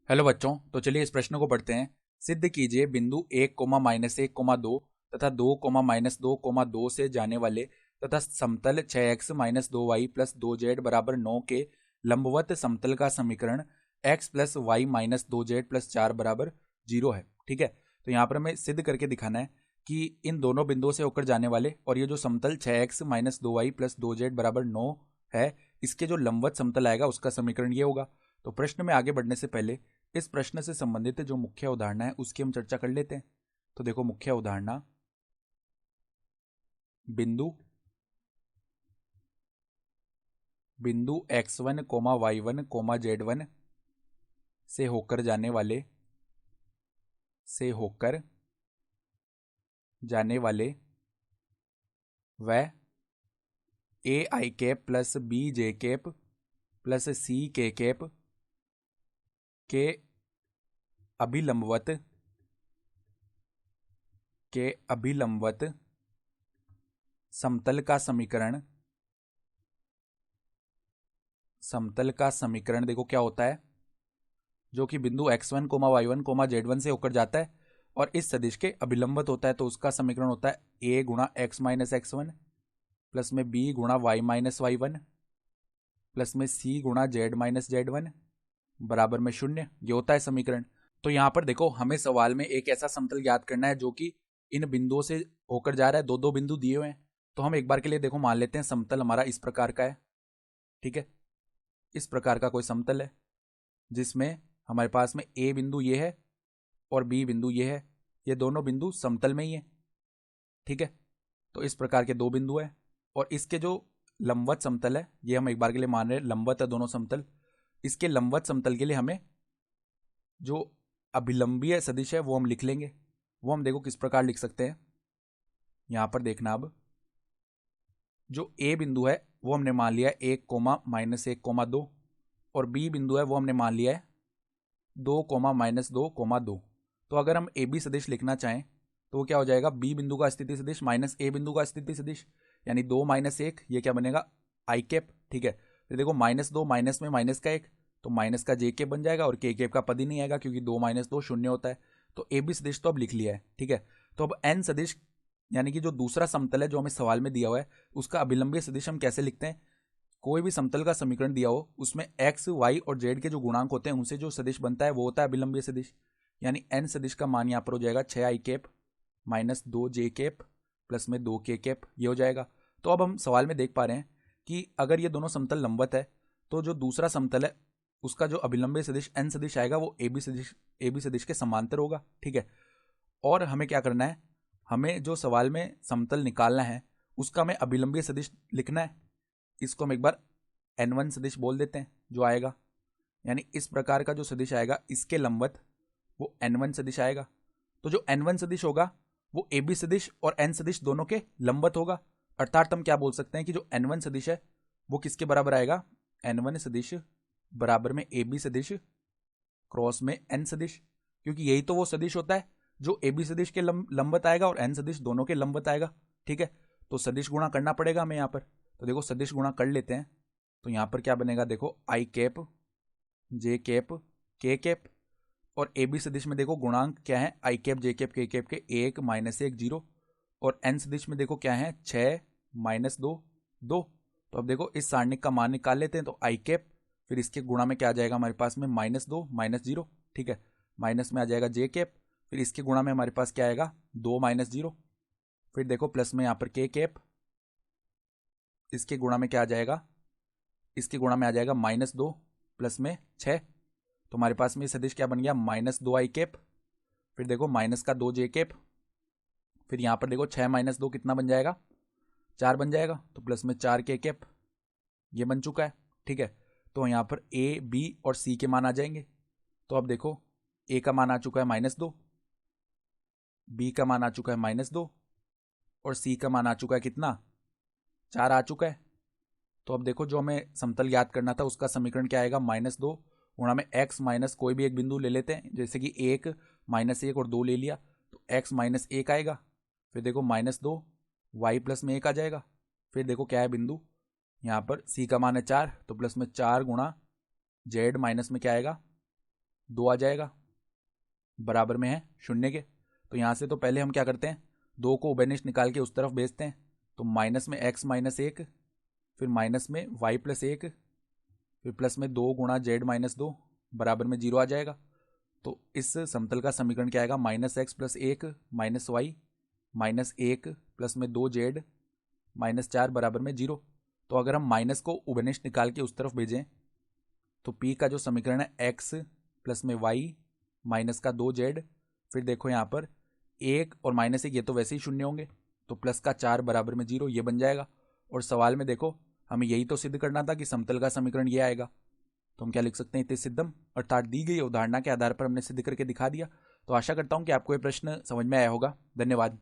Hello बच्चों, तो चलिए इस प्रश्न को पढ़ते हैं। सिद्ध कीजिए बिंदु 1 कोमा -1 कोमा 2 तथा 2 कोमा -2 कोमा 2 से जाने वाले तथा समतल 6x -2y प्लस 2z बराबर 9 के लंबवत समतल का समीकरण x plus y minus 2z plus 4 बराबर 0 है। ठीक है, तो यहाँ पर हमें सिद्ध करके दिखाना है कि इन दोनों बिंदुओं से होकर जाने वाले और ये जो समतल 6x -2y प्लस 2z बराबर 9 है, इसके जो लंबवत समतल आएगा उसका समीकरण ये होगा। तो प्रश्न में आगे बढ़ने से पहले इस प्रश्न से संबंधित जो मुख्य उदाहरण है उसकी हम चर्चा कर लेते हैं। तो देखो, मुख्य उदाहरण बिंदु बिंदु x1 coma y1 coma z1 से होकर जाने वाले वह A I cap plus B J cap plus C K cap के अभिलंबवत समतल का समीकरण देखो क्या होता है, जो कि बिंदु x1 coma y1 coma z1 से होकर जाता है और इस सदिश के अभिलंबत होता है। तो उसका समीकरण होता है a गुणा x माइनस x1 प्लस में b गुणा y माइनस y1 प्लस में c गुणा z माइनस z1 बराबर में 0। ये होता है समीकरण। तो यहाँ पर देखो, हमें सवाल में एक ऐसा समतल ज्ञात करना है जो कि इन बिंदुओं से होकर जा रहा है। दो दो बिंदु दिए हुए हैं, तो हम एक बार के लिए देखो मान लेते हैं समतल हमारा इस प्रकार का है। ठीक है, इस प्रकार का कोई समतल है जिसमें हमारे पास में ए बिंदु ये है और बी बिंदु ये है। ये दोनों बिंदु समतल में ही है। ठीक है, तो इस प्रकार के दो बिंदु है और इसके जो लंबवत समतल है, ये हम एक बार के लिए मान रहे हैं लंबवत है दोनों समतल। इसके लंबवत समतल के लिए हमें जो अभिलंबीय सदिश है वो हम लिख लेंगे। वो हम देखो किस प्रकार लिख सकते हैं। यहां पर देखना, अब जो ए बिंदु है वो हमने मान लिया 1 कोमा -1 कोमा 2 और बी बिंदु है वो हमने मान लिया है 2 कोमा -2 कोमा 2। तो अगर हम ए बी सदिश लिखना चाहें तो वो क्या हो जाएगा, बी बिंदु का स्थिति सदिश माइनस ए बिंदु का स्थिति सदिश, यानी 2 - 1, ये क्या बनेगा आई कैप। ठीक है, फिर देखो -2 माइनस में माइनस का 1 तो माइनस का जे कैप बन जाएगा और के कैप का पद ही नहीं आएगा क्योंकि 2 - 2 0 होता है। तो ए बी सदिश तो अब लिख लिया है। ठीक है, तो अब एन सदिश यानी कि जो दूसरा समतल है जो हमें सवाल में दिया हुआ है उसका अभिलंबीय सदिश हम कैसे लिखते हैं। कोई भी समतल का समीकरण दिया हो उसमें एक्स वाई और जेड के जो गुणांक होते हैं उनसे जो सदिश बनता है वो होता है अभिलंबीय सदिश। यानी एन सदिश का मान यहाँ पर हो जाएगा 6 आई कैप माइनस 2 जे कैप प्लस में 2 के कैप, ये हो जाएगा। तो अब हम सवाल में देख पा रहे हैं कि अगर ये दोनों समतल लंबवत है तो जो दूसरा समतल है उसका जो अभिलंबीय सदिश एन सदिश आएगा वो ए बी सदिश के समांतर होगा। ठीक है, और हमें क्या करना है, हमें जो सवाल में समतल निकालना है उसका हमें अभिलंबीय सदिश लिखना है। इसको हम एक बार n1 सदिश बोल देते हैं जो आएगा, यानी इस प्रकार का जो सदिश आएगा इसके लंबवत वो n1 सदिश आएगा। तो जो n1 सदिश होगा वो ए बी सदिश और n सदिश दोनों के लंबवत होगा। अर्थात हम क्या बोल सकते हैं कि जो n1 सदिश है वो किसके बराबर आएगा, n1 सदिश बराबर में ए बी सदिश क्रॉस में n सदिश, क्योंकि यही तो वो सदिश होता है जो ए बी सदिश के लंबवत आएगा और n सदिश दोनों के लंबवत आएगा। ठीक है, तो सदिश गुणा करना पड़ेगा हमें यहाँ पर। तो देखो सदिश गुणा कर लेते हैं। तो यहाँ पर क्या बनेगा, देखो आई कैप जे कैप के कैप और ए बी सदिश में देखो गुणांक क्या है, आई कैप जे कैप के कैप के 1 -1 0 और एन सदिश में देखो क्या है 6 -2 2। तो अब देखो इस सारणिक का मान निकाल लेते हैं। तो आई कैप फिर इसके गुणा में क्या आ जाएगा हमारे पास में -2 -0। ठीक है, माइनस में आ जाएगा जे कैप, फिर इसके गुणा में हमारे पास क्या आएगा 2 -0, फिर देखो प्लस में यहाँ पर के कैप, इसके गुणा में क्या आ जाएगा, इसके गुणा में आ जाएगा -2 प्लस में 6। तो हमारे पास में सदिश क्या बन गया -2 आई कैप, फिर देखो माइनस का 2 जे कैप, फिर यहाँ पर देखो 6 -2 कितना बन जाएगा 4 बन जाएगा, तो प्लस में 4 के कैप, ये बन चुका है। ठीक है, तो यहाँ पर ए बी और सी के मान आ जाएंगे। तो अब देखो ए का मान आ चुका है -2, बी का मान आ चुका है -2 और सी का मान आ चुका है कितना 4 आ चुका है। तो अब देखो जो हमें समतल ज्ञात करना था उसका समीकरण क्या आएगा, -2 गुणा में x माइनस कोई भी एक बिंदु ले लेते हैं, जैसे कि 1 -1 और 2 ले लिया तो x -1 आएगा, फिर देखो -2 y प्लस में 1 आ जाएगा, फिर देखो क्या है बिंदु यहाँ पर c का मान है 4 तो प्लस में 4 गुणा z माइनस में क्या आएगा 2 आ जाएगा, बराबर में है 0 के। तो यहाँ से तो पहले हम क्या करते हैं, 2 को उभयनिष्ठ निकाल के उस तरफ भेजते हैं। तो माइनस में x माइनस 1, फिर माइनस में y प्लस 1, फिर प्लस में 2 गुणा z माइनस 2, बराबर में 0 आ जाएगा। तो इस समतल का समीकरण क्या आएगा, minus x plus 1 minus y minus 1 plus में 2z माइनस 4 बराबर में 0। तो अगर हम माइनस को उभयनिष्ठ निकाल के उस तरफ भेजें तो p का जो समीकरण है x प्लस में y माइनस का 2z, फिर देखो यहाँ पर 1 और माइनस 1 ये तो वैसे ही शून्य होंगे, तो प्लस का 4 बराबर में 0 ये बन जाएगा। और सवाल में देखो हमें यही तो सिद्ध करना था कि समतल का समीकरण ये आएगा। तो हम क्या लिख सकते हैं, इति सिद्धम, अर्थात दी गई उदाहरणा के आधार पर हमने सिद्ध करके दिखा दिया। तो आशा करता हूँ कि आपको ये प्रश्न समझ में आया होगा। धन्यवाद।